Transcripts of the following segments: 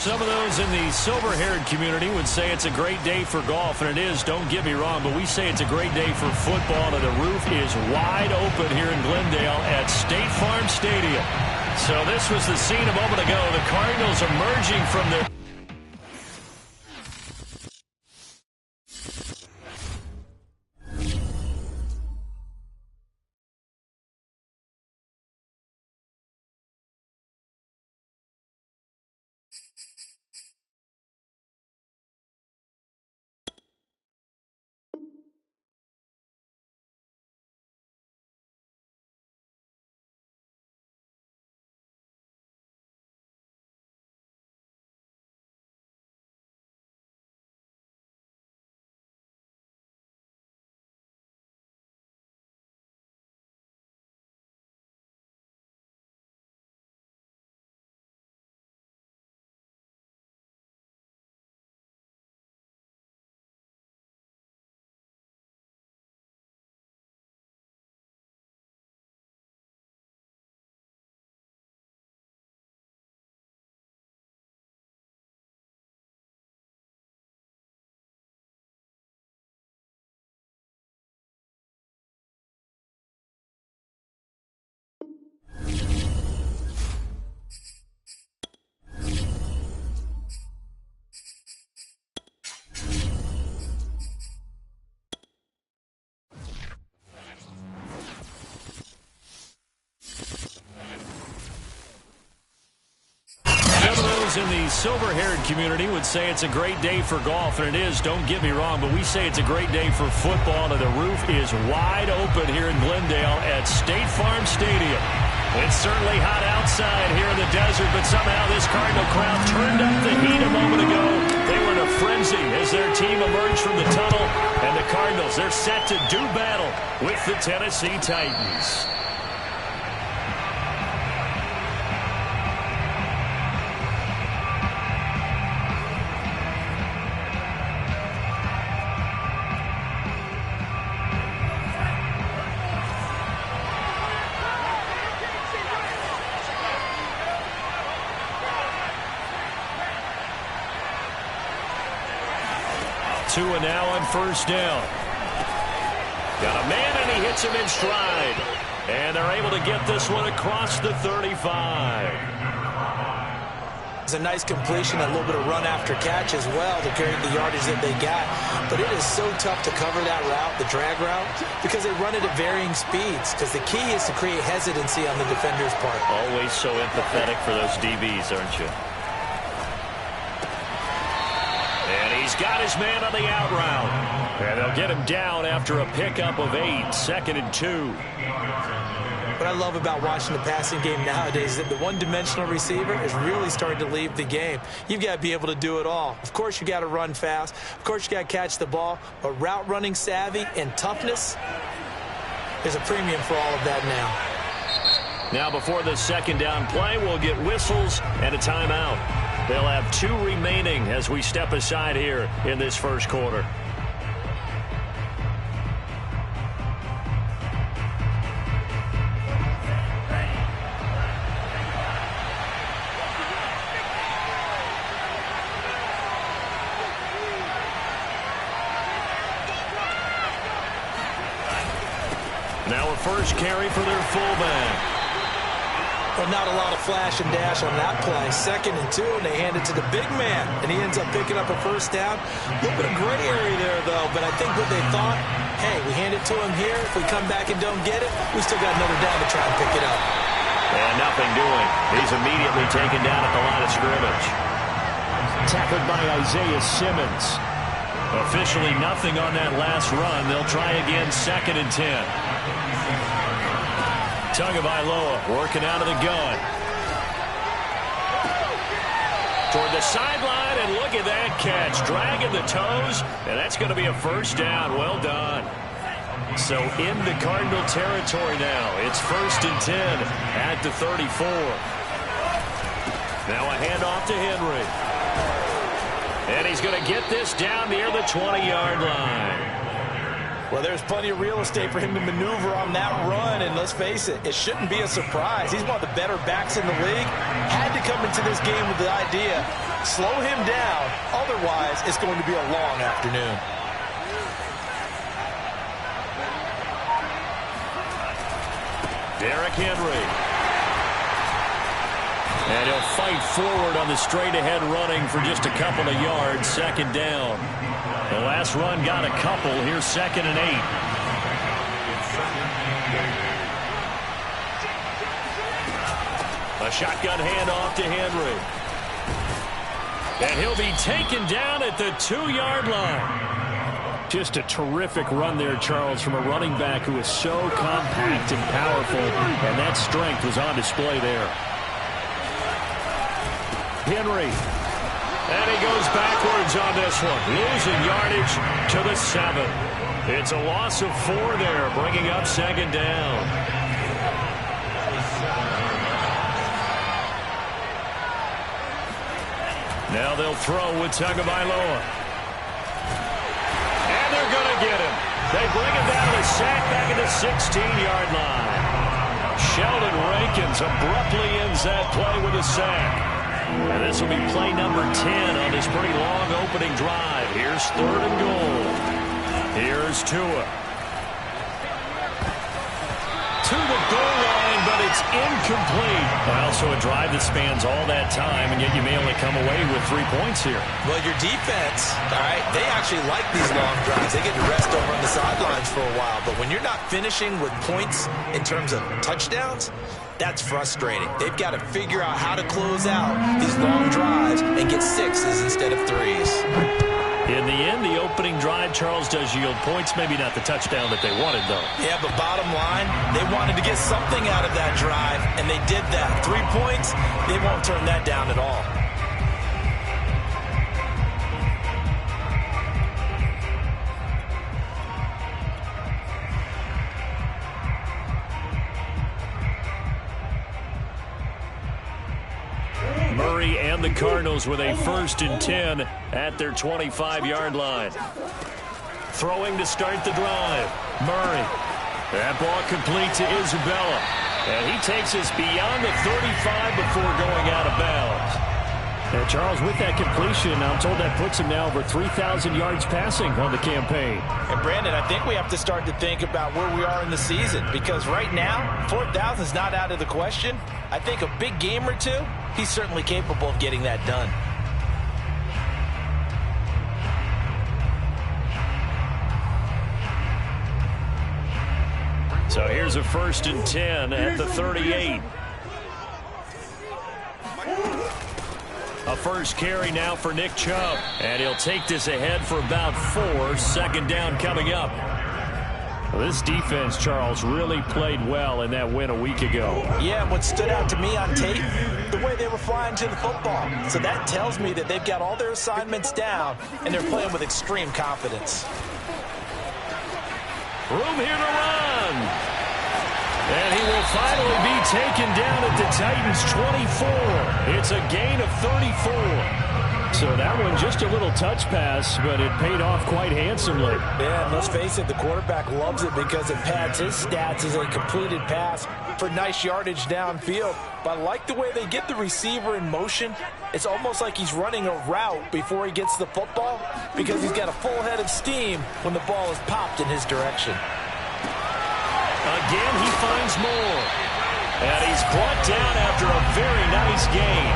Some of those in the silver-haired community would say it's a great day for golf, and it is, don't get me wrong, but we say it's a great day for football, and the roof is wide open here in Glendale at State Farm Stadium. So this was the scene a moment ago. The Cardinals emerging from their... In the silver-haired community would say it's a great day for golf, and it is, don't get me wrong, but we say it's a great day for football, and the roof is wide open here in Glendale at State Farm Stadium. It's certainly hot outside here in the desert, but somehow this Cardinal crowd turned up the heat a moment ago. They were in a frenzy as their team emerged from the tunnel, and the Cardinals, they're set to do battle with the Tennessee Titans. Tua now on first down. Got a man, and he hits him in stride. And they're able to get this one across the 35. It's a nice completion, a little bit of run after catch as well to carry the yardage that they got. But it is so tough to cover that route, the drag route, because they run it at varying speeds. Because the key is to create hesitancy on the defender's part. Always so empathetic for those DBs, aren't you? He's got his man on the out route. And they'll get him down after a pickup of 8, 2nd and 2. What I love about watching the passing game nowadays is that the one-dimensional receiver is really starting to leave the game. You've got to be able to do it all. Of course, you got to run fast. Of course, you got to catch the ball. But route running savvy and toughness, there's a premium for all of that now. Now, before the second down play, we'll get whistles and a timeout. They'll have 2 remaining as we step aside here in this first quarter. Now a first carry for their fullback. But not a lot of flash and dash on that play. 2nd and 2, and they hand it to the big man, and he ends up picking up a first down. A little bit of gray area there, though, but I think what they thought, hey, we hand it to him here. If we come back and don't get it, we still got another down to try and pick it up. And nothing doing. He's immediately taken down at the line of scrimmage. Tackled by Isaiah Simmons. Officially nothing on that last run. They'll try again, 2nd and 10. Tagovailoa working out of the gun. Toward the sideline, and look at that catch. Dragging the toes, and that's going to be a first down. Well done. So into Cardinal territory now. It's 1st and 10 at the 34. Now a handoff to Henry. And he's going to get this down near the 20-yard line. Well, there's plenty of real estate for him to maneuver on that run, and let's face it, it shouldn't be a surprise. He's one of the better backs in the league. Had to come into this game with the idea, slow him down, otherwise it's going to be a long afternoon. Derrick Henry. And he'll fight forward on the straight-ahead running for just a couple of yards. Second down. The last run got a couple. Here's 2nd and 8. A shotgun handoff to Henry. And he'll be taken down at the 2-yard line. Just a terrific run there, Charles, from a running back who is so compact and powerful, and that strength was on display there. Henry. And he goes backwards on this one. Losing yardage to the 7. It's a loss of 4 there, bringing up 2nd down. Now they'll throw with Tagovailoa. And they're going to get him. They bring him down to the sack back at the 16-yard line. Sheldon Rankins abruptly ends that play with a sack. And this will be play number 10 on this pretty long opening drive. Here's 3rd and goal. Here's Tua. To the goal line, but it's incomplete. Well, so a drive that spans all that time, and yet you may only come away with 3 points here. Well, your defense, all right, they actually like these long drives. They get to rest over on the sidelines for a while. But when you're not finishing with points in terms of touchdowns, that's frustrating. They've got to figure out how to close out these long drives and get 6s instead of 3s. In the end, the opening drive, Charles, does yield points. Maybe not the touchdown that they wanted, though. Yeah, but bottom line, they wanted to get something out of that drive, and they did that. 3 points, they won't turn that down at all. Murray and the Cardinals with a 1st and 10 at their 25-yard line. Throwing to start the drive. Murray. That ball complete to Isabella. And he takes us beyond the 35 before going out of bounds. And Charles, with that completion, I'm told that puts him now over 3,000 yards passing on the campaign. And Brandon, I think we have to start to think about where we are in the season, because right now, 4,000 is not out of the question. I think a big game or two, he's certainly capable of getting that done. So here's a 1st and 10 at the 38. A first carry now for Nick Chubb. And he'll take this ahead for about 4. 2nd down coming up. Well, this defense, Charles, really played well in that win a week ago. Yeah, what stood out to me on tape, the way they were flying to the football. So that tells me that they've got all their assignments down, and they're playing with extreme confidence. Room here to run. And he will finally be taken down at the Titans' 24. It's a gain of 34. So that one just a little touch pass, but it paid off quite handsomely. Yeah, and let's face it, the quarterback loves it because it pads his stats as a completed pass for nice yardage downfield. But I like the way they get the receiver in motion. It's almost like he's running a route before he gets the football because he's got a full head of steam when the ball is popped in his direction. Again, he finds more. And he's brought down after a very nice gain.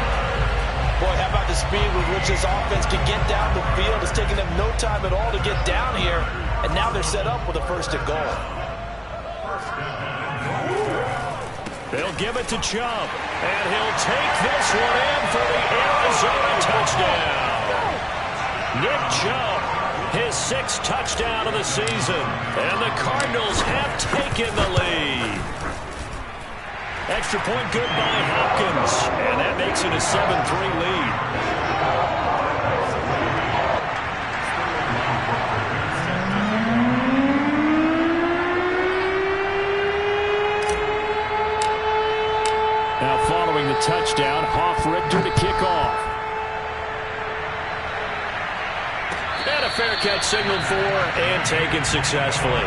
Boy, how about the speed with which this offense can get down the field? It's taken them no time at all to get down here. And now they're set up with a 1st and goal. They'll give it to Chubb. And he'll take this one in for the Arizona touchdown. Nick Chubb, his 6th touchdown of the season. And the Cardinals have taken the lead. Extra point good by Hopkins. And that makes it a 7-3 lead. Now following the touchdown, Hoff-Richter to kick off. And a fair catch signaled for and taken successfully.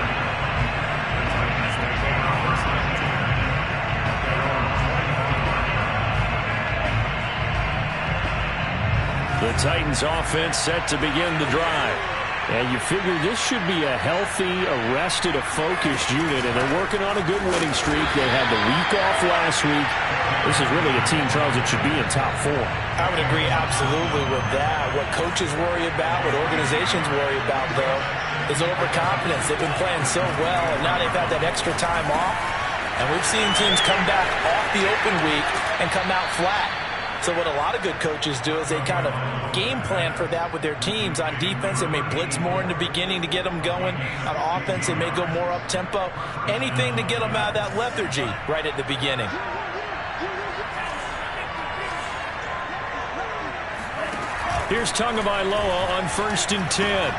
The Titans offense set to begin the drive. And you figure this should be a healthy, arrested, a focused unit, and they're working on a good winning streak. They had the week off last week. This is really a team, Charles, that should be in top 4. I would agree absolutely with that. What coaches worry about, what organizations worry about, though, is overconfidence. They've been playing so well, and now they've had that extra time off. And we've seen teams come back off the open week and come out flat. So what a lot of good coaches do is they kind of game plan for that with their teams. On defense, they may blitz more in the beginning to get them going. On offense, they may go more up-tempo. Anything to get them out of that lethargy right at the beginning. Here's Tagovailoa on 1st and 10.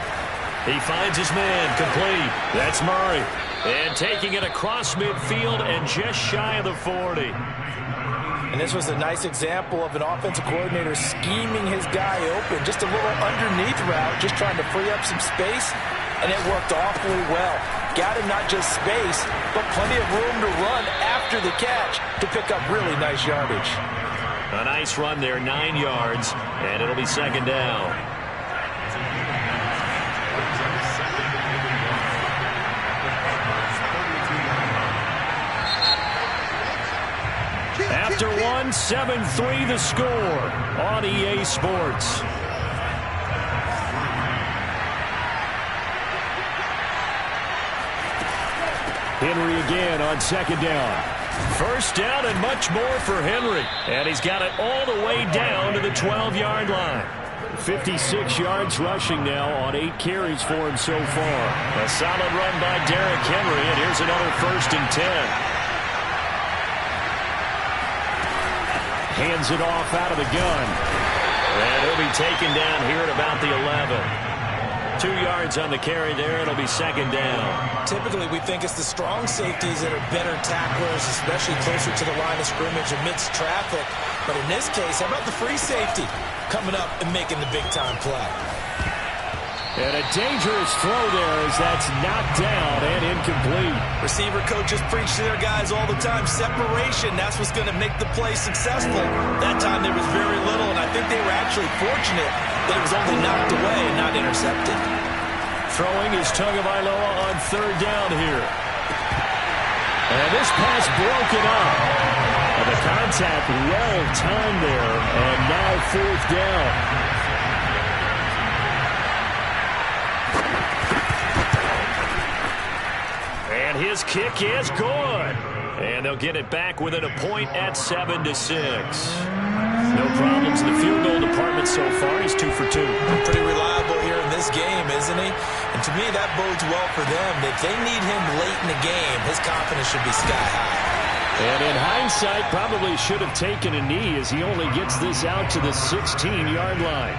He finds his man complete. That's Murray. And taking it across midfield and just shy of the 40. And this was a nice example of an offensive coordinator scheming his guy open. Just a little underneath route, just trying to free up some space, and it worked awfully well. Got him not just space, but plenty of room to run after the catch to pick up really nice yardage. A nice run there, 9 yards, and it'll be 2nd down. After one, 7-3 the score on EA Sports. Henry again on 2nd down. 1st down and much more for Henry. And he's got it all the way down to the 12-yard line. 56 yards rushing now on 8 carries for him so far. A solid run by Derrick Henry, and here's another 1st and 10. Hands it off out of the gun. And he'll be taken down here at about the 11. 2 yards on the carry there. It'll be 2nd down. Typically, we think it's the strong safeties that are better tacklers, especially closer to the line of scrimmage amidst traffic. But in this case, how about the free safety coming up and making the big-time play? And a dangerous throw there as that's knocked down and incomplete. Receiver coaches preach to their guys all the time. Separation, that's what's going to make the play successful. That time there was very little, and I think they were actually fortunate that it was only knocked away and not intercepted. Throwing is Tagovailoa on 3rd down here. And this pass broken up. And the contact well timed there, and now 4th down. And his kick is good. And they'll get it back within a point at 7-6. No problems in the field goal department so far. He's 2 for 2. Pretty reliable here in this game, isn't he? And to me, that bodes well for them. If they need him late in the game, his confidence should be sky high. And in hindsight, probably should have taken a knee as he only gets this out to the 16-yard line.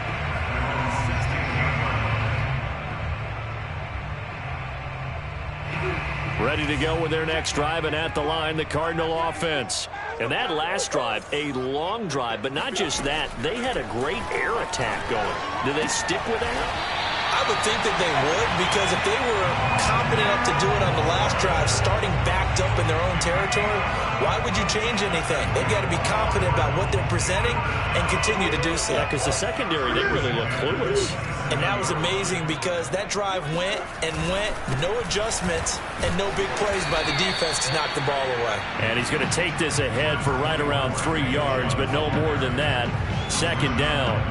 Ready to go with their next drive, and at the line, the Cardinal offense. And that last drive, a long drive, but not just that. They had a great air attack going. Do they stick with that? I would think that they would, because if they were confident enough to do it on the last drive, starting backed up in their own territory, why would you change anything? They've got to be confident about what they're presenting and continue to do so. Yeah, because the secondary, they really look clueless. And that was amazing because that drive went and went, no adjustments, and no big plays by the defense to knock the ball away. And he's going to take this ahead for right around 3 yards, but no more than that. 2nd down.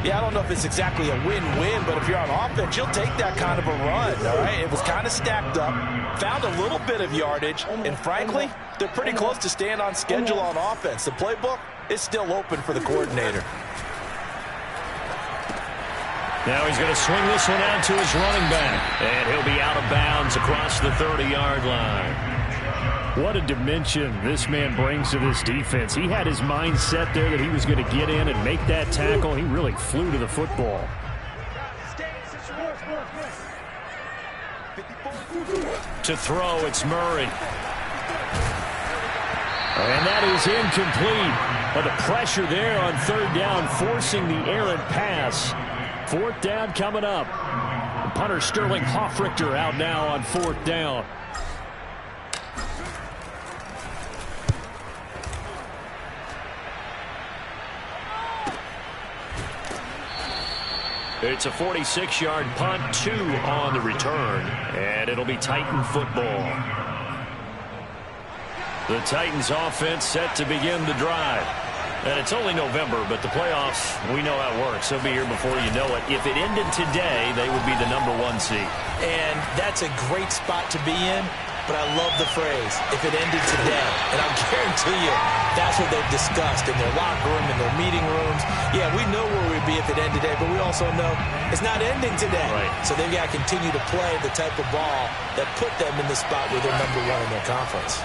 Yeah, I don't know if it's exactly a win-win, but if you're on offense, you'll take that kind of a run, all right? It was kind of stacked up, found a little bit of yardage, and frankly, they're pretty close to staying on schedule on offense. The playbook is still open for the coordinator. Now he's going to swing this one out to his running back, and he'll be out of bounds across the 30-yard line. What a dimension this man brings to this defense. He had his mind set there that he was going to get in and make that tackle. He really flew to the football. To throw, it's Murray. And that is incomplete. But the pressure there on 3rd down, forcing the errant pass. 4th down coming up. Punter Sterling Hoffrichter out now on 4th down. It's a 46-yard punt, 2 on the return, and it'll be Titan football. The Titans offense set to begin the drive. And it's only November, but the playoffs, we know how it works. They'll be here before you know it. If it ended today, they would be the #1 seed. And that's a great spot to be in, but I love the phrase, if it ended today. And I'll guarantee you, that's what they've discussed in their locker room, in their meeting rooms. Yeah, we know where we'd be if it ended today, but we also know it's not ending today. Right. So they've got to continue to play the type of ball that put them in the spot where they're #1 in their conference.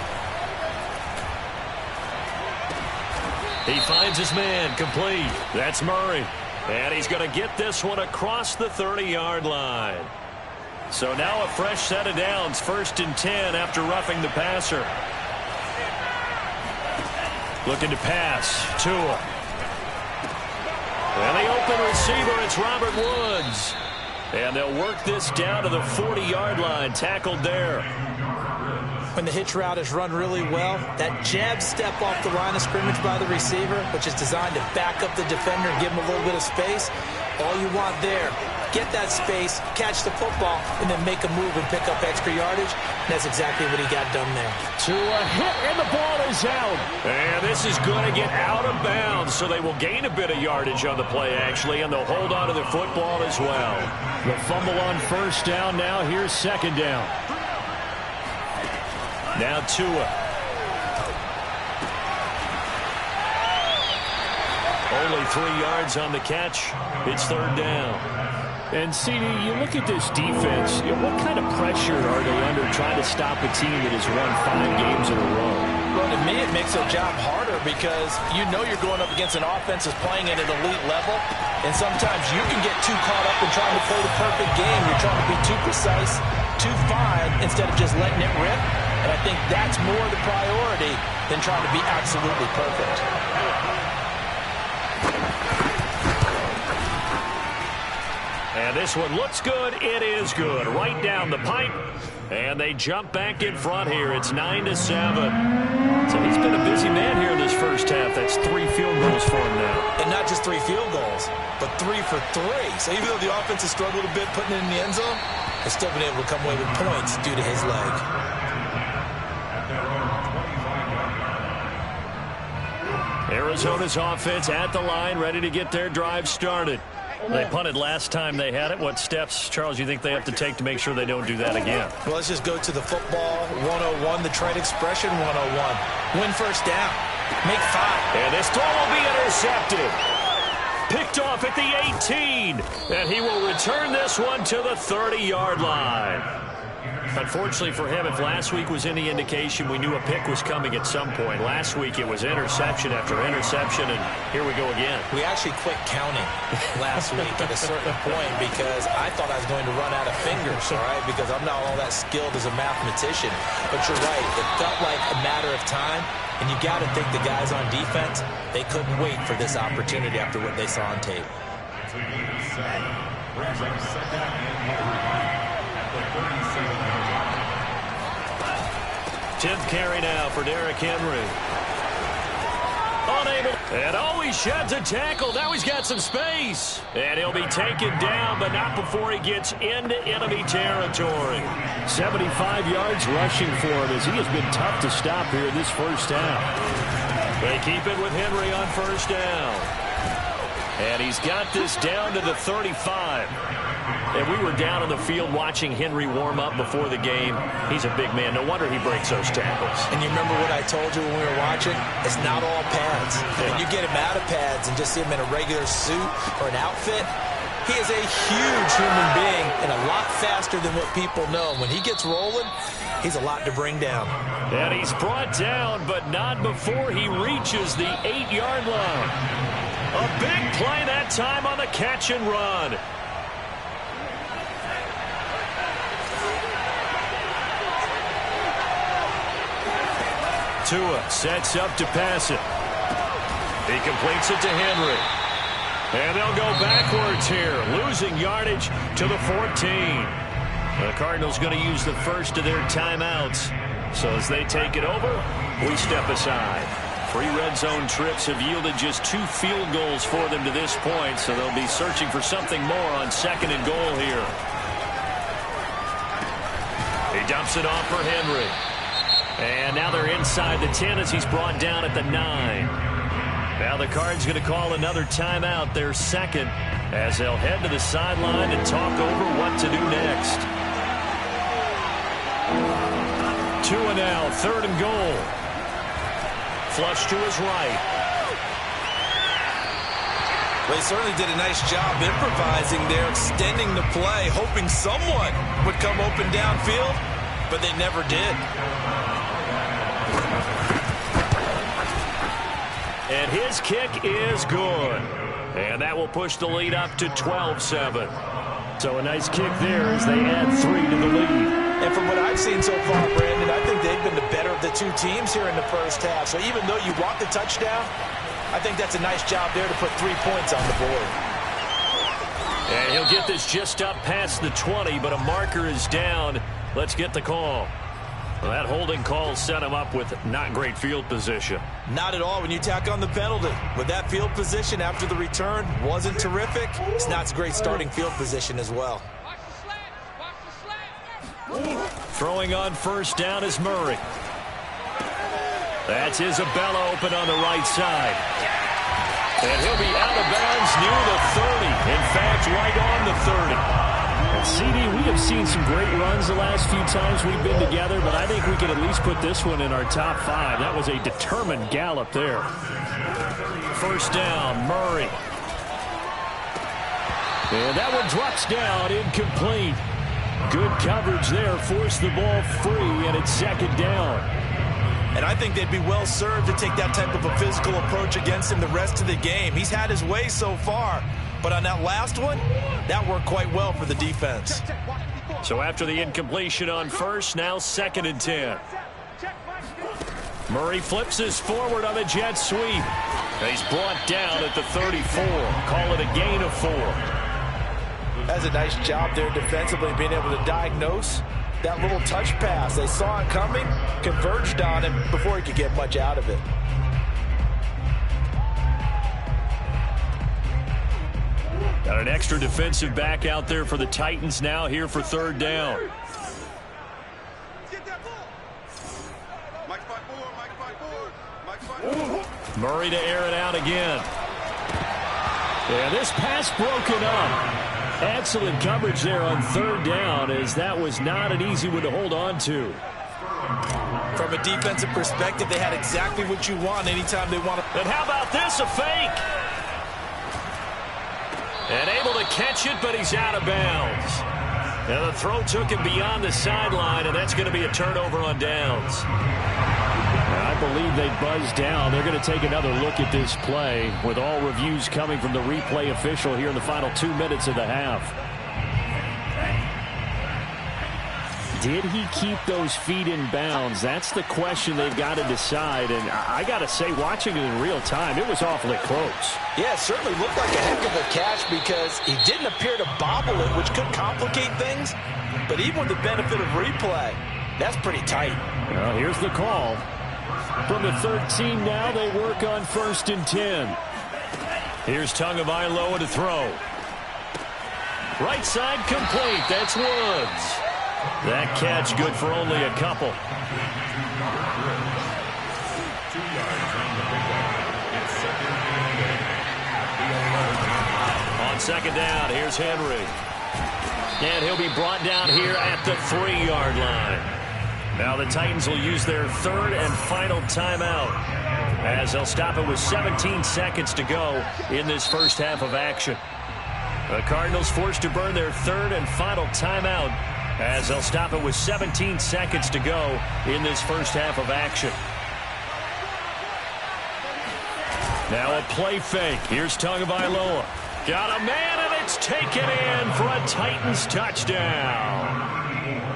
He finds his man, complete. That's Murray. And he's going to get this one across the 30-yard line. So now a fresh set of downs, 1st and 10 after roughing the passer. Looking to pass. Tua. And the open receiver, it's Robert Woods. And they'll work this down to the 40-yard line, tackled there. When the hitch route is run really well, that jab step off the line of scrimmage by the receiver, which is designed to back up the defender and give him a little bit of space, all you want there, get that space, catch the football, and then make a move and pick up extra yardage. And that's exactly what he got done there. To a hit, and the ball is out. And this is going to get out of bounds, so they will gain a bit of yardage on the play, actually, and they'll hold on to the football as well. The fumble on 1st down now. Here's 2nd down. Now Tua. Only 3 yards on the catch. It's 3rd down. And, CD, you look at this defense, what kind of pressure are they under trying to stop a team that has won 5 games in a row? Well, to me, it makes their job harder because you know you're going up against an offense that's playing at an elite level, and sometimes you can get too caught up in trying to play the perfect game. You're trying to be too precise, too fine, instead of just letting it rip. And I think that's more the priority than trying to be absolutely perfect. And this one looks good. It is good. Right down the pipe. And they jump back in front here. It's 9-7. So he's been a busy man here in this first half. That's 3 field goals for him now. And not just 3 field goals, but 3 for 3. So even though the offense has struggled a bit putting it in the end zone, they've still been able to come away with points due to his leg. Arizona's offense at the line, ready to get their drive started. They punted last time they had it. What steps, Charles, you think they have to take to make sure they don't do that again? Well, let's just go to the football 101, the trade expression 101. Win 1st down. Make 5. And this throw will be intercepted. Picked off at the 18. And he will return this one to the 30-yard line. Unfortunately for him, if last week was any indication, we knew a pick was coming at some point. Last week it was interception after interception, and here we go again. We actually quit counting last week at a certain point because I thought I was going to run out of fingers, all right, because I'm not all that skilled as a mathematician. But you're right, it felt like a matter of time, and you got to think the guys on defense, they couldn't wait for this opportunity after what they saw on tape. 10th carry now for Derrick Henry. Unable. And he sheds a tackle. Now he's got some space. And he'll be taken down, but not before he gets into enemy territory. 75 yards rushing for him as he has been tough to stop here this first half. They keep it with Henry on 1st down. And he's got this down to the 35. And we were down on the field watching Henry warm up before the game. He's a big man. No wonder he breaks those tackles. And you remember what I told you when we were watching? It's not all pads. Yeah. When you get him out of pads and just see him in a regular suit or an outfit, he is a huge human being and a lot faster than what people know. When he gets rolling, he's a lot to bring down. And he's brought down, but not before he reaches the 8-yard line. A big play that time on the catch and run. Tua sets up to pass it. He completes it to Henry. And they'll go backwards here, losing yardage to the 14. The Cardinals going to use the first of their timeouts. So as they take it over, we step aside. 3 red zone trips have yielded just 2 field goals for them to this point, so they'll be searching for something more on 2nd and goal here. He dumps it off for Henry. And now they're inside the 10 as he's brought down at the 9. Now the Cards going to call another timeout, their second, as they'll head to the sideline and talk over what to do next. 2 and now, 3rd and goal. Flush to his right. Well, he certainly did a nice job improvising there, extending the play, hoping someone would come open downfield, but they never did. And his kick is good. And that will push the lead up to 12-7. So a nice kick there as they add 3 to the lead. And from what I've seen so far, Brandon, I think they've been the better of the 2 teams here in the first half. So even though you walk the touchdown, I think that's a nice job there to put 3 points on the board. And he'll get this just up past the 20, but a marker is down. Let's get the call. Well, that holding call set him up with not great field position. Not at all when you tack on the penalty. With that field position after the return wasn't terrific, it's not a great starting field position as well. Throwing on first down is Murray. That's Isabella open on the right side. And he'll be out of bounds near the 30. In fact, right on the 30. And CD, we have seen some great runs the last few times we've been together, but I think we can at least put this one in our top 5. That was a determined gallop there. First down, Murray. And that one drops down, incomplete. Good coverage there, forced the ball free, and it's 2nd down. And I think they'd be well served to take that type of a physical approach against him the rest of the game. He's had his way so far, but on that last one, that worked quite well for the defense. So after the incompletion on first, now 2nd and 10. Murray flips his forward on the jet sweep. He's brought down at the 34. Call it a gain of 4. That's a nice job there defensively, being able to diagnose that little touch pass. They saw it coming, converged on him before he could get much out of it. Got an extra defensive back out there for the Titans now here for 3rd down. Murray to air it out again. Yeah, this pass broken up. Excellent coverage there on 3rd down, as that was not an easy one to hold on to. From a defensive perspective, they had exactly what you want anytime they want to. And how about this, a fake? And able to catch it, but he's out of bounds. Now the throw took him beyond the sideline, and that's going to be a turnover on downs. I believe they buzzed down. They're going to take another look at this play, with all reviews coming from the replay official here in the final 2 minutes of the half. Did he keep those feet in bounds? That's the question they've got to decide. And I got to say, watching it in real time, it was awfully close. Yeah, it certainly looked like a heck of a catch because he didn't appear to bobble it, which could complicate things. But even with the benefit of replay, that's pretty tight. Well, here's the call. From the 13 now, they work on 1st and 10. Here's Tagovailoa to throw. Right side complete. That's Woods. That catch good for only a couple. On 2nd down, here's Henry. And he'll be brought down here at the 3-yard line. Now the Titans will use their 3rd and final timeout, as they'll stop it with 17 seconds to go in this first half of action. The Cardinals forced to burn their 3rd and final timeout, as they'll stop it with 17 seconds to go in this first half of action. Now a play fake. Here's Tagovailoa. Got a man, and it's taken in for a Titans touchdown.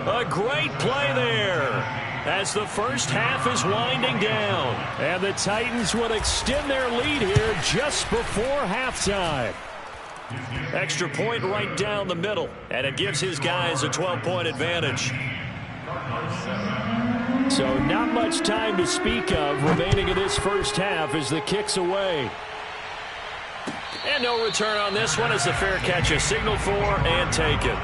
A great play there. as the first half is winding down. And the Titans will extend their lead here just before halftime. Extra point right down the middle, and it gives his guys a 12-point advantage. So not much time to speak of remaining in this first half as the kick's away. And no return on this one as the fair catch is signaled for and taken.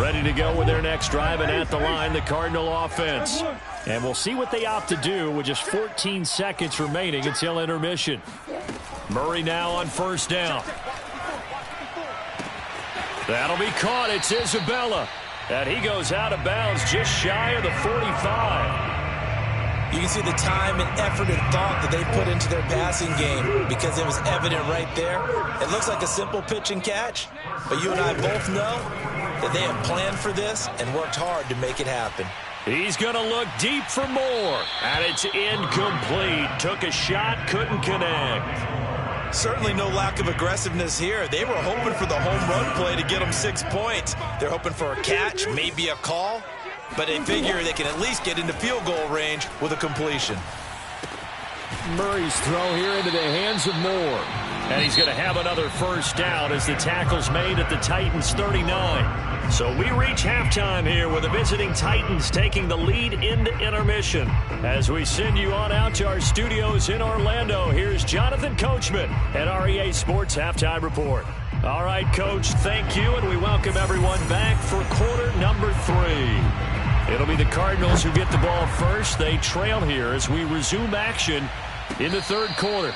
Ready to go with their next drive, and at the line, the Cardinal offense. And we'll see what they opt to do with just 14 seconds remaining until intermission. Murray now on first down. That'll be caught. It's Isabella. And he goes out of bounds just shy of the 45. You can see the time and effort and thought that they put into their passing game because it was evident right there. It looks like a simple pitch and catch, but you and I both know that they have planned for this and worked hard to make it happen. He's going to look deep for more, and it's incomplete. Took a shot, couldn't connect. Certainly no lack of aggressiveness here. They were hoping for the home run play to get them 6 points. They're hoping for a catch, maybe a call, but they figure they can at least get into field goal range with a completion. Murray's throw here into the hands of Moore. And he's going to have another first down as the tackle's made at the Titans' 39. So we reach halftime here with the visiting Titans taking the lead into intermission. As we send you on out to our studios in Orlando, here's Jonathan Coachman at REA Sports Halftime Report. All right, Coach, thank you, and we welcome everyone back for quarter number 3. It'll be the Cardinals who get the ball first. They trail here as we resume action in the third quarter.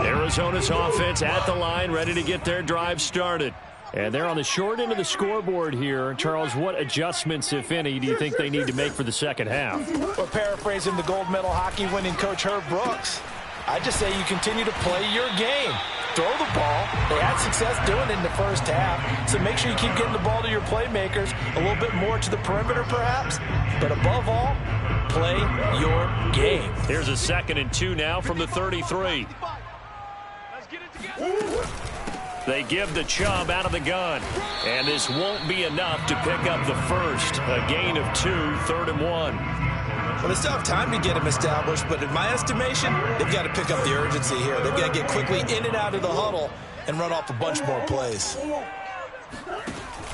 Arizona's offense at the line, ready to get their drive started. And they're on the short end of the scoreboard here. Charles, what adjustments, if any, do you think they need to make for the second half? Well, paraphrasing the gold medal hockey winning coach Herb Brooks, I just say you continue to play your game. Throw the ball. They had success doing it in the first half, so make sure you keep getting the ball to your playmakers, a little bit more to the perimeter perhaps, but above all, play your game. Here's a 2nd and 2 now from the 33. They give the Chubb out of the gun, and this won't be enough to pick up the first. A gain of 2, 3rd and 1. Well, they still have time to get him established, but in my estimation, they've got to pick up the urgency here. They've got to get quickly in and out of the huddle and run off a bunch more plays.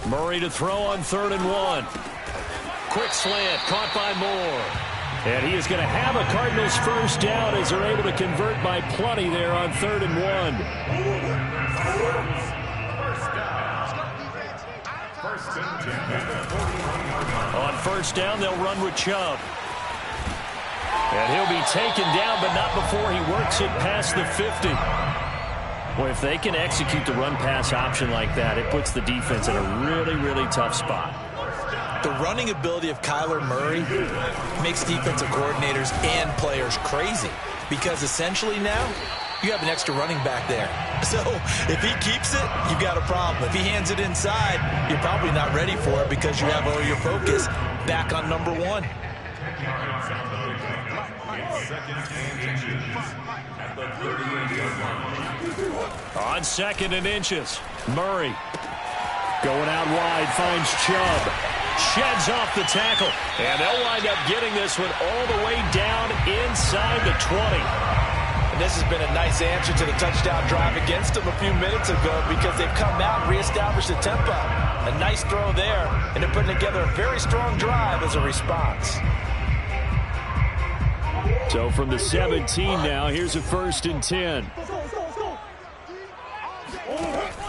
Murray to throw on 3rd and 1. Quick slant, caught by Moore. And he is going to have a Cardinals first down as they're able to convert by plenty there on 3rd and 1. On first down, they'll run with Chubb. And he'll be taken down, but not before he works it past the 50. Well, if they can execute the run-pass option like that, it puts the defense in a really, really tough spot. The running ability of Kyler Murray makes defensive coordinators and players crazy because essentially now you have an extra running back there. So if he keeps it, you've got a problem. If he hands it inside, you're probably not ready for it because you have all your focus back on number 1. On 2nd and inches, Murray going out wide, finds Chubb. Sheds off the tackle, and they'll wind up getting this one all the way down inside the 20. And this has been a nice answer to the touchdown drive against them a few minutes ago because they've come out and reestablished the tempo. A nice throw there, and they're putting together a very strong drive as a response. So from the 17 now, here's a 1st and 10.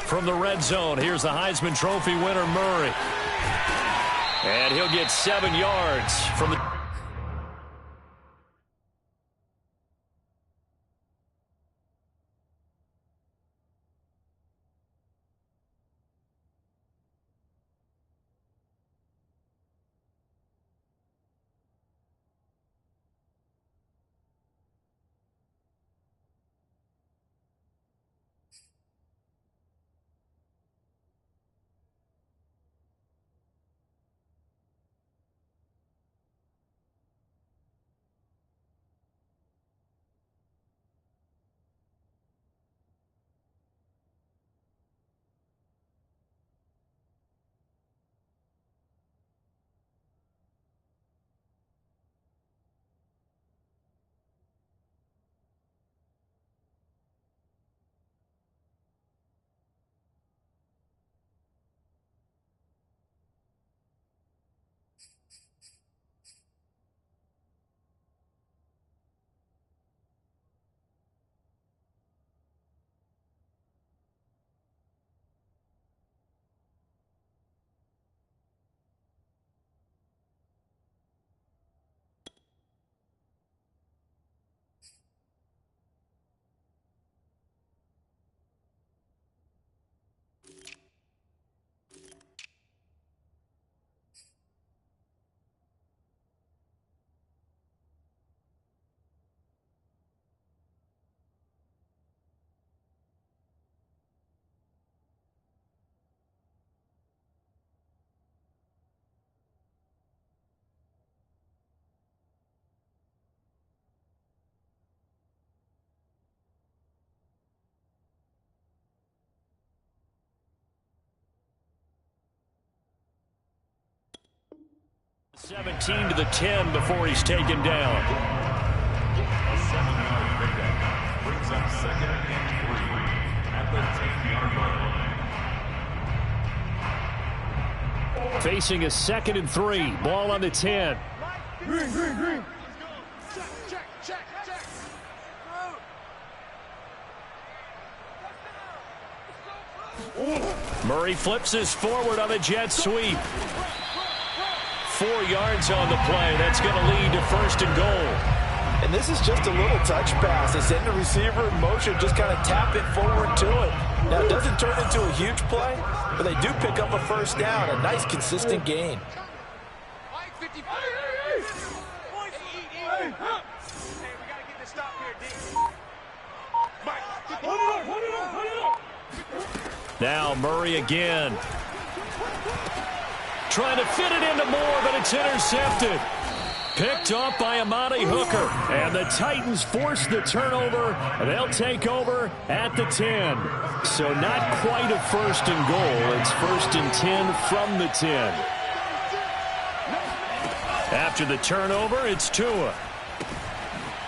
From the red zone, here's the Heisman Trophy winner, Murray. And he'll get 7 yards from the... 17 to the 10 before he's taken down. A 7-yard pickup brings up 2nd and 3 at the 10-yard line. Facing a 2nd and 3. Ball on the 10. Green. Check. Murray flips us forward on a jet sweep. 4 yards on the play. That's going to lead to 1st and goal. And this is just a little touch pass. They send the receiver in motion, just kind of tap it forward to it. Now, it doesn't turn into a huge play, but they do pick up a 1st down. A nice, consistent gain. Now Murray again. Trying to fit it into Moore, but it's intercepted. Picked off by Amani Hooker. And the Titans force the turnover. They'll take over at the 10. So not quite a 1st and goal. It's 1st and 10 from the 10. After the turnover, it's Tua.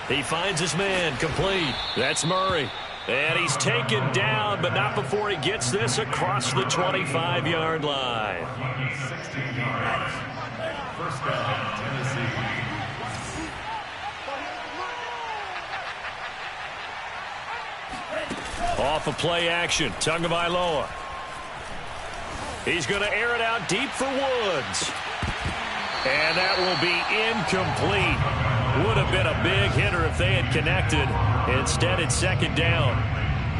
He finds his man complete. That's Murray. And he's taken down, but not before he gets this across the 25-yard line. 16 yards. 1st down, Tennessee. Off of play action, Tagovailoa. He's going to air it out deep for Woods. And that will be incomplete. Would have been a big hitter if they had connected. Instead, it's 2nd down.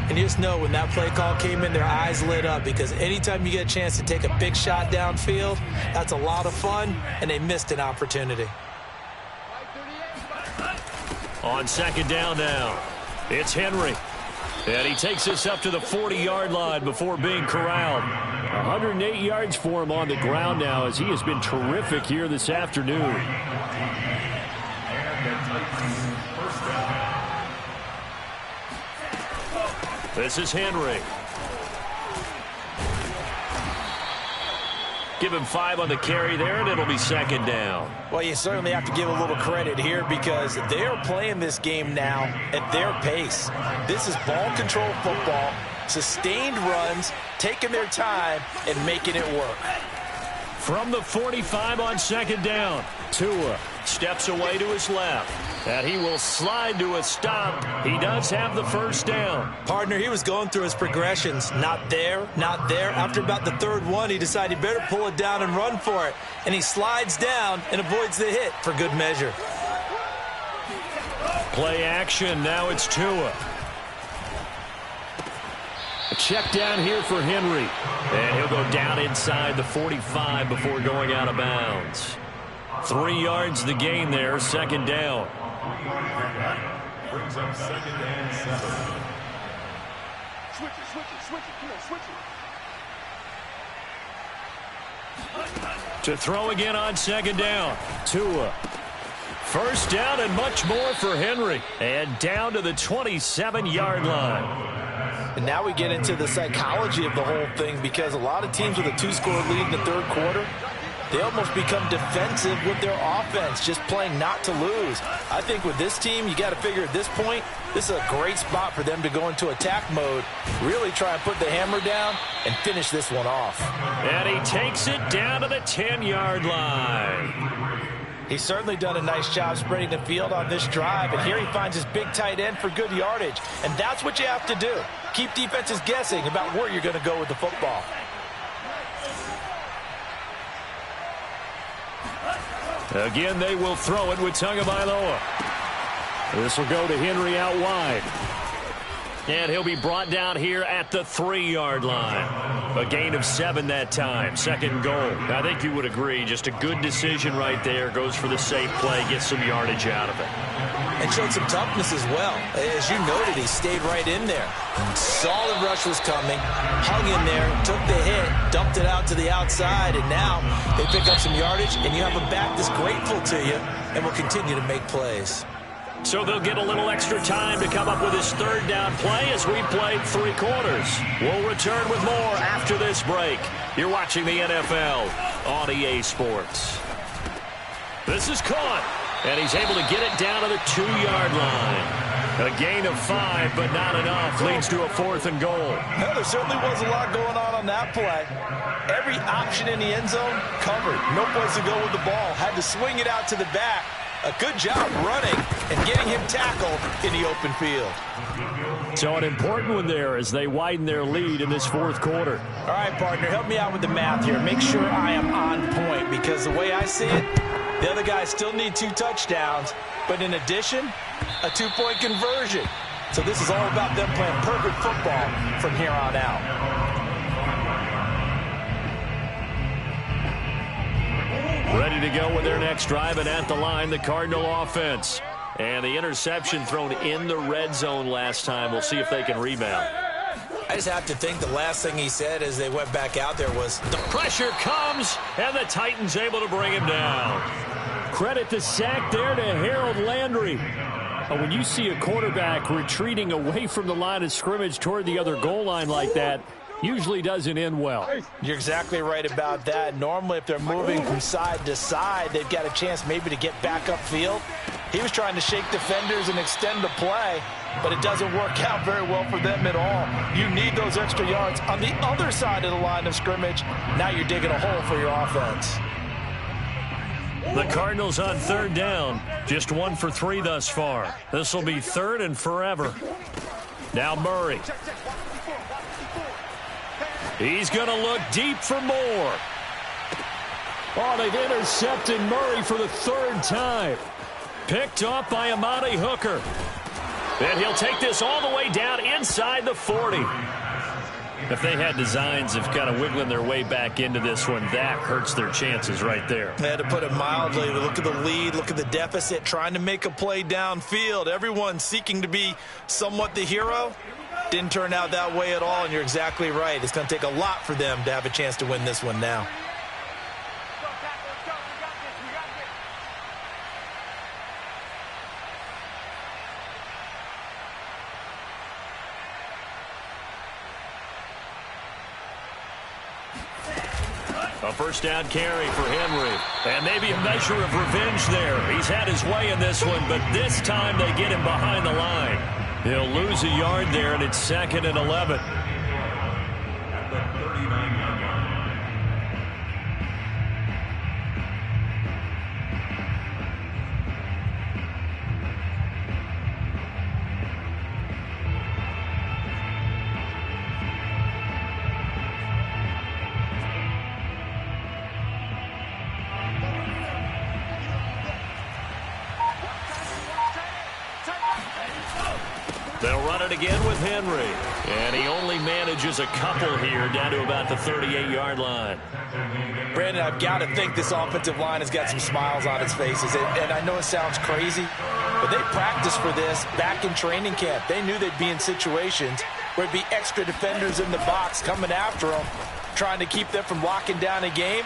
And you just know when that play call came in, their eyes lit up, because anytime you get a chance to take a big shot downfield, that's a lot of fun, and they missed an opportunity. On 2nd down now, it's Henry. And he takes us up to the 40-yard line before being corralled. 108 yards for him on the ground now, as he has been terrific here this afternoon. This is Henry. Give him 5 on the carry there, and it'll be 2nd down. Well, you certainly have to give a little credit here, because they're playing this game now at their pace. This is ball control football, sustained runs, taking their time, and making it work. From the 45 on 2nd down, Tua steps away to his left. And he will slide to a stop. He does have the 1st down. Partner, he was going through his progressions. Not there, not there. After about the 3rd one, he decided he better pull it down and run for it. And he slides down and avoids the hit for good measure. Play action. Now it's Tua. A check down here for Henry. And he'll go down inside the 45 before going out of bounds. 3 yards the gain there, 2nd down. Brings up 2nd and 7. Switch it. Come on, switch it. To throw again on 2nd down. Tua. 1st down and much more for Henry. And down to the 27-yard line. And now we get into the psychology of the whole thing, because a lot of teams with a 2-score lead in the 3rd quarter, they almost become defensive with their offense, just playing not to lose. I think with this team, you got to figure at this point, this is a great spot for them to go into attack mode, really try and put the hammer down and finish this one off. And he takes it down to the 10-yard line. He's certainly done a nice job spreading the field on this drive, and here he finds his big tight end for good yardage. And that's what you have to do. Keep defenses guessing about where you're going to go with the football. Again, they will throw it with Tagovailoa. This will go to Henry out wide. And he'll be brought down here at the 3-yard line. A gain of 7 that time. 2nd goal. I think you would agree. Just a good decision right there. Goes for the safe play. Gets some yardage out of it. And showed some toughness as well. As you noted, he stayed right in there. Solid rush was coming. Hung in there. Took the hit. Dumped it out to the outside. And now they pick up some yardage. And you have a back that's grateful to you and will continue to make plays. So they'll get a little extra time to come up with his 3rd down play as we played 3 quarters. We'll return with more after this break. You're watching the NFL on EA Sports. This is caught, and he's able to get it down to the 2-yard line. A gain of 5, but not enough. Leads to a 4th and goal. Well, there certainly was a lot going on that play. Every option in the end zone covered. No place to go with the ball. Had to swing it out to the back. A good job running and getting him tackled in the open field. So an important one there as they widen their lead in this 4th quarter. All right, partner, help me out with the math here. Make sure I am on point, because the way I see it, the other guys still need 2 touchdowns, but in addition, a 2-point conversion. So this is all about them playing perfect football from here on out. Ready to go with their next drive, and at the line, the Cardinal offense. And the interception thrown in the red zone last time. We'll see if they can rebound. I just have to think the last thing he said as they went back out there was, the pressure comes, and the Titans able to bring him down. Credit the sack there to Harold Landry. When you see a quarterback retreating away from the line of scrimmage toward the other goal line like that, usually doesn't end well. You're exactly right about that. Normally, if they're moving from side to side, they've got a chance maybe to get back upfield. He was trying to shake defenders and extend the play, but it doesn't work out very well for them at all. You need those extra yards on the other side of the line of scrimmage. Now you're digging a hole for your offense. The Cardinals on 3rd down. Just 1 for 3 thus far. This will be 3rd and forever. Now Murray. He's going to look deep for more. Oh, they've intercepted Murray for the 3rd time. Picked off by Amani Hooker. And he'll take this all the way down inside the 40. If they had designs of kind of wiggling their way back into this one, that hurts their chances right there. They had to put it mildly. Look at the lead, look at the deficit, trying to make a play downfield. Everyone seeking to be somewhat the hero. Didn't turn out that way at all, and you're exactly right. It's going to take a lot for them to have a chance to win this one now. A first down carry for Henry. And maybe a measure of revenge there. He's had his way in this one, but this time they get him behind the line. He'll lose a yard there, and it's 2nd and 11. At the 39-yard line. They'll run it again with Henry. And he only manages a couple here down to about the 38-yard line. Brandon, I've got to think this offensive line has got some smiles on its faces. And I know it sounds crazy, but they practiced for this back in training camp. They knew they'd be in situations where it'd be extra defenders in the box coming after them, trying to keep them from locking down a game.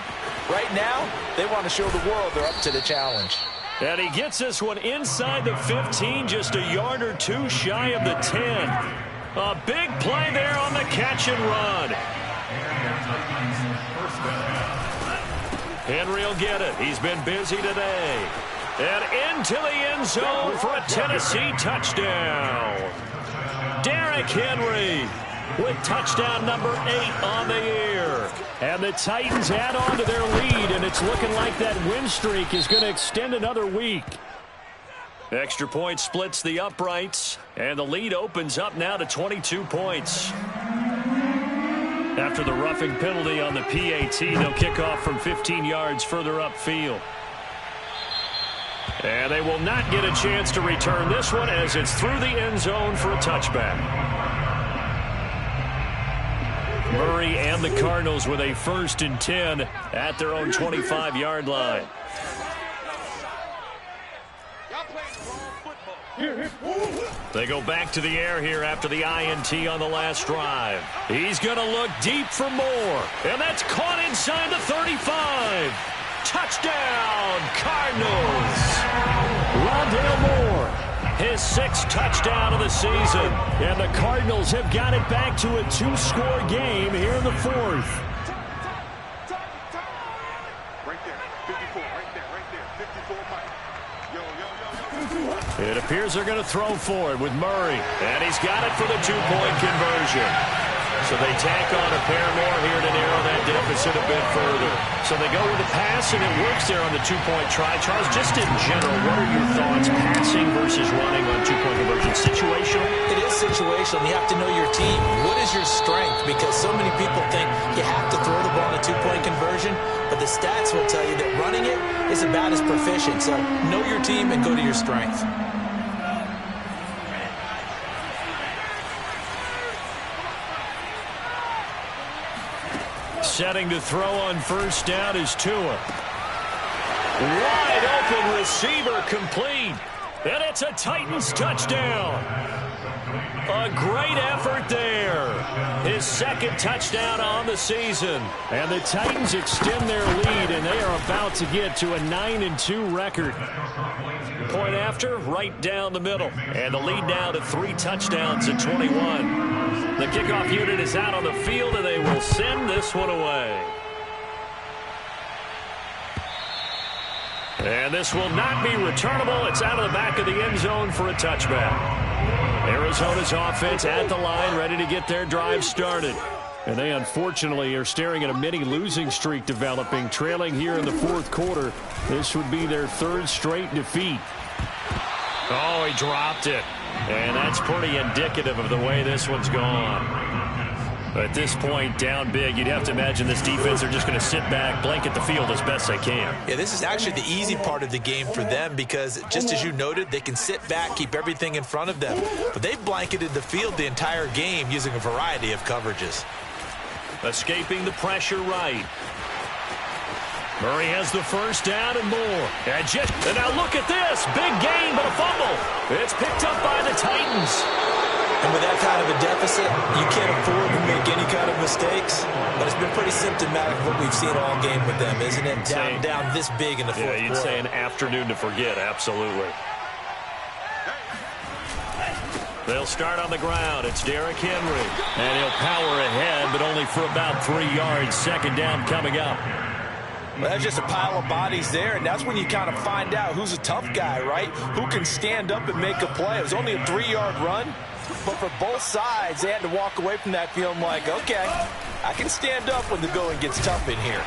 Right now, they want to show the world they're up to the challenge. And he gets this one inside the 15, just a yard or 2 shy of the 10. A big play there on the catch and run. Henry will get it. He's been busy today. And into the end zone for a Tennessee touchdown. Derrick Henry with touchdown number 8 on the year. And the Titans add on to their lead, and it's looking like that win streak is going to extend another week. Extra point splits the uprights, and the lead opens up now to 22 points. After the roughing penalty on the PAT, they'll kick off from 15 yards further upfield. And they will not get a chance to return this one as it's through the end zone for a touchback. Murray and the Cardinals with a 1st and 10 at their own 25-yard line. They go back to the air here after the INT on the last drive. He's going to look deep for more. And that's caught inside the 35. Touchdown, Cardinals. Rondale Moore, his 6th touchdown of the season. And the Cardinals have got it back to a 2-score game here in the 4th. Right there, 54, right there, 54. It appears they're going to throw for it with Murray. And he's got it for the two-point conversion. So they tack on a pair more here to narrow that deficit a bit further. So they go with the pass, and it works there on the two-point try. Charles, just in general, what are your thoughts passing versus running on two-point conversion? Situational? It is situational. You have to know your team. What is your strength? Because so many people think you have to throw the ball in a two-point conversion, but the stats will tell you that running it is about as proficient. So know your team and go to your strength. Setting to throw on first down is Tua. Wide open receiver complete. And it's a Titans touchdown. A great effort there. His second touchdown on the season. And the Titans extend their lead, and they are about to get to a 9-2 record. Point after, right down the middle. And the lead now to 3 touchdowns at 21. The kickoff unit is out on the field, and they will send this one away. And this will not be returnable. It's out of the back of the end zone for a touchback. Arizona's offense at the line, ready to get their drive started. And they unfortunately are staring at a mini losing streak developing, trailing here in the fourth quarter. This would be their 3rd straight defeat. Oh, he dropped it. And that's pretty indicative of the way this one's gone. At this point, down big, you'd have to imagine this defense are just going to sit back, blanket the field as best they can. Yeah, this is actually the easy part of the game for them because, just as you noted, they can sit back, keep everything in front of them. But they've blanketed the field the entire game using a variety of coverages. Escaping the pressure right. Murray has the first down and more. And now look at this. Big gain, but a fumble. It's picked up by the Titans. And with that kind of a deficit, you can't afford to make any kind of mistakes. But it's been pretty symptomatic of what we've seen all game with them, isn't it? Down this big in the fourth quarter. Yeah, you'd say an afternoon to forget, absolutely. They'll start on the ground. It's Derrick Henry. And he'll power ahead, but only for about 3 yards. Second down coming up. Well, that's just a pile of bodies there, and that's when you kind of find out who's a tough guy, right? Who can stand up and make a play. It was only a 3-yard run, but for both sides, they had to walk away from that feeling like, okay, I can stand up when the going gets tough in here.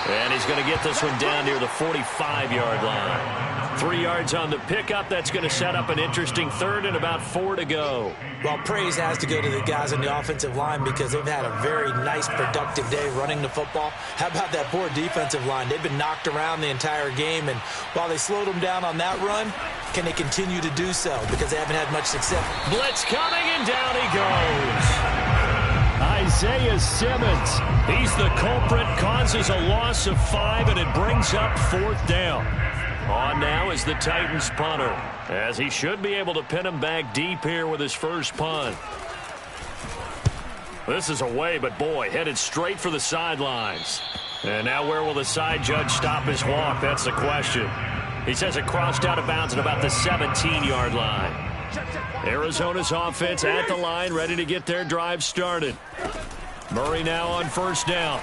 And he's going to get this one down near the 45-yard line. 3 yards on the pickup. That's going to set up an interesting third and about 4 to go. Well, praise has to go to the guys on the offensive line because they've had a very nice, productive day running the football. How about that poor defensive line? They've been knocked around the entire game, and while they slowed them down on that run, can they continue to do so because they haven't had much success? Blitz coming, and down he goes. Isaiah Simmons. He's the culprit, causes a loss of 5, and it brings up 4th down. On now is the Titans punter, as he should be able to pin him back deep here with his first punt. This is away, but boy, headed straight for the sidelines. And now where will the side judge stop his walk? That's the question. He says it crossed out of bounds at about the 17-yard line. Arizona's offense at the line, ready to get their drive started. Murray now on first down.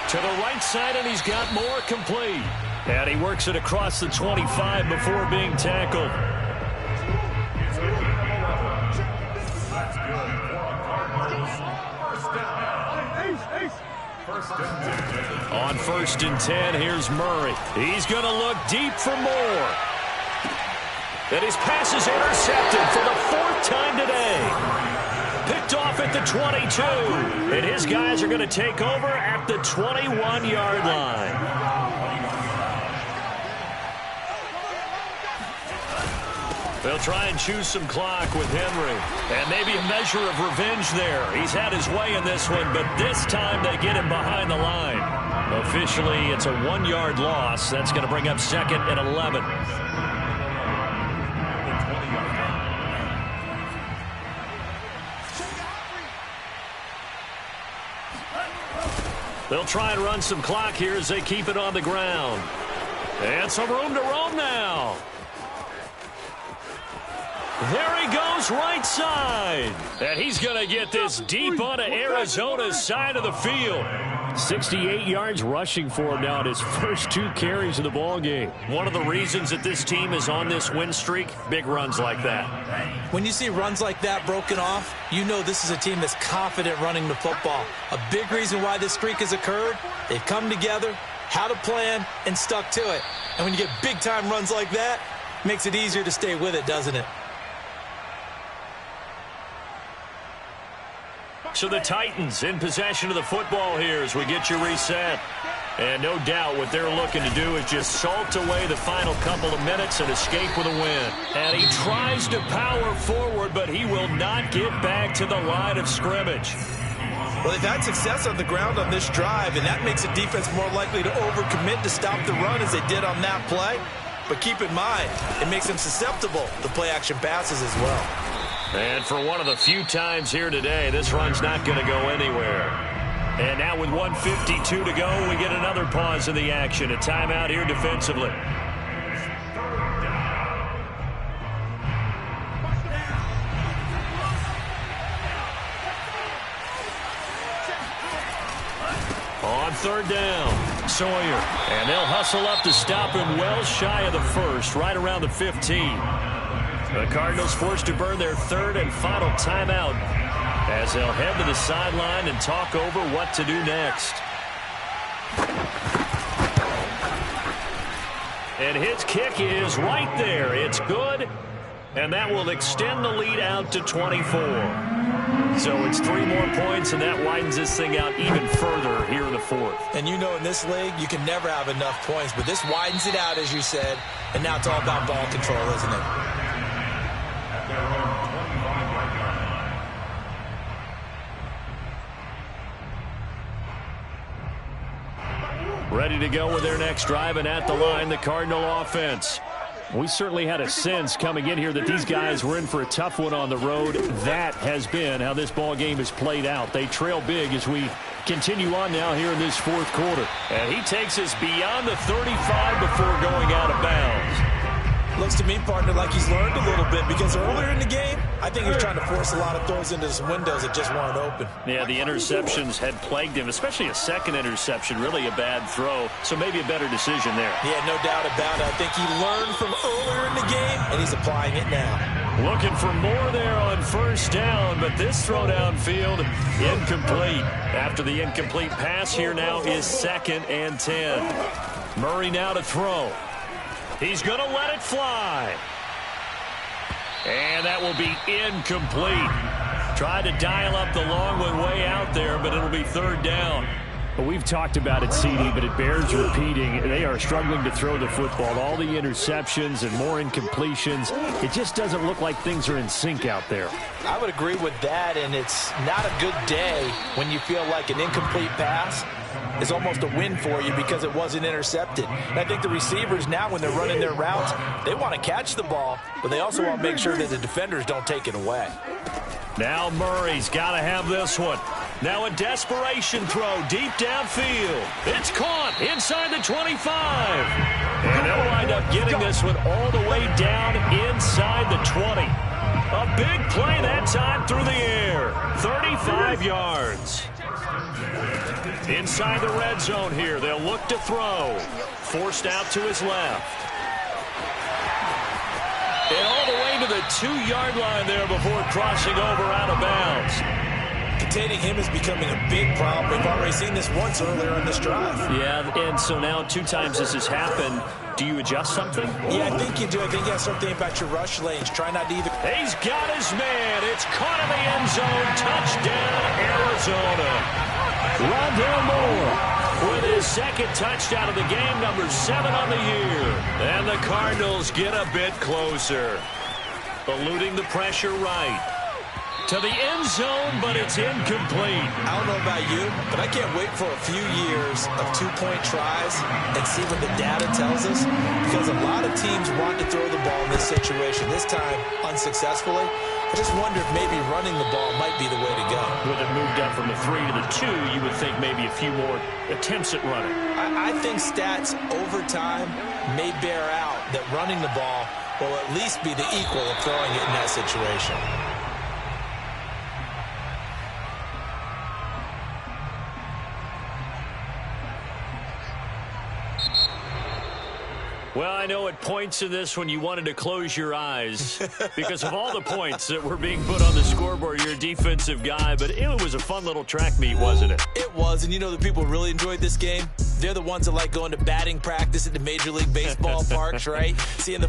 To the right side, and he's got more complete. And he works it across the 25 before being tackled. On 1st and 10, here's Murray. He's going to look deep for more. And his pass is intercepted for the 4th time today. Picked off at the 22. And his guys are going to take over at the 21-yard line. They'll try and choose some clock with Henry. And maybe a measure of revenge there. He's had his way in this one, but this time they get him behind the line. Officially, it's a 1-yard loss. That's going to bring up 2nd and 11. They'll try and run some clock here as they keep it on the ground. And some room to roam now. There he goes, right side. And he's going to get this deep onto Arizona's side of the field. 68 yards rushing for him now in his first 2 carries of the ball game. One of the reasons that this team is on this win streak, big runs like that. When you see runs like that broken off, you know this is a team that's confident running the football. A big reason why this streak has occurred, they've come together, had a plan, and stuck to it. And when you get big-time runs like that, it makes it easier to stay with it, doesn't it? So the Titans in possession of the football here as we get you reset. And no doubt what they're looking to do is just salt away the final couple of minutes and escape with a win. And he tries to power forward, but he will not get back to the line of scrimmage. Well, they've had success on the ground on this drive, and that makes the defense more likely to overcommit to stop the run as they did on that play. But keep in mind, it makes them susceptible to play-action passes as well. And for one of the few times here today, this run's not going to go anywhere. And now with 1:52 to go, we get another pause in the action. A timeout here defensively. On 3rd down, Sawyer. And they'll hustle up to stop him well shy of the first, right around the 15. The Cardinals forced to burn their 3rd and final timeout as they'll head to the sideline and talk over what to do next. And his kick is right there. It's good, and that will extend the lead out to 24. So it's 3 more points, and that widens this thing out even further here in the 4th. And you know in this league, you can never have enough points, but this widens it out, as you said, and now it's all about ball control, isn't it? Ready to go with their next drive, and at the line, the Cardinal offense. We certainly had a sense coming in here that these guys were in for a tough one on the road. That has been how this ball game has played out. They trail big as we continue on now here in this 4th quarter. And he takes us beyond the 35 before going out of bounds. Looks to me, partner, like he's learned a little bit because earlier in the game, I think he was trying to force a lot of throws into some windows that just weren't open. Yeah, the interceptions had plagued him, especially a second interception, really a bad throw. So maybe a better decision there. Yeah, no doubt about it. I think he learned from earlier in the game, and he's applying it now. Looking for more there on 1st down, but this throw downfield incomplete. After the incomplete pass, here now is 2nd and 10. Murray now to throw. He's going to let it fly. And that will be incomplete. Tried to dial up the long one way out there, but it'll be 3rd down. Well, we've talked about it, CD, but it bears repeating. They are struggling to throw the football. All the interceptions and more incompletions. It just doesn't look like things are in sync out there. I would agree with that, and it's not a good day when you feel like an incomplete pass is almost a win for you because it wasn't intercepted. And I think the receivers now, when they're running their routes, they want to catch the ball, but they also want to make sure that the defenders don't take it away. Now Murray's got to have this one. Now a desperation throw deep downfield. It's caught inside the 25. And they'll wind up getting this one all the way down inside the 20. A big play that time through the air. 35 yards. Inside the red zone here, they'll look to throw. Forced out to his left. And all the way to the 2-yard line there before crossing over out of bounds. Containing him is becoming a big problem. We've already seen this once earlier in this drive. Yeah, and so now 2 times this has happened. Do you adjust something? Yeah, I think you do. I think you have something about your rush lanes. Try not to either. He's got his man. It's caught in the end zone. Touchdown, Arizona. Rondale Moore with his 2nd touchdown of the game, number 7 on the year. And the Cardinals get a bit closer. Eluding the pressure right. To the end zone, but it's incomplete. I don't know about you, but I can't wait for a few years of 2-point tries and see what the data tells us, because a lot of teams want to throw the ball in this situation, this time unsuccessfully. I just wonder if maybe running the ball might be the way to go. With it moved up from the 3 to the 2, you would think maybe a few more attempts at running. I think stats over time may bear out that running the ball will at least be the equal of throwing it in that situation. Well, I know at points in this when you wanted to close your eyes because of all the points that were being put on the scoreboard. You're a defensive guy, but it was a fun little track meet, wasn't it? It was, and you know the people who really enjoyed this game? They're the ones that like going to batting practice at the Major League Baseball parks, right? Seeing the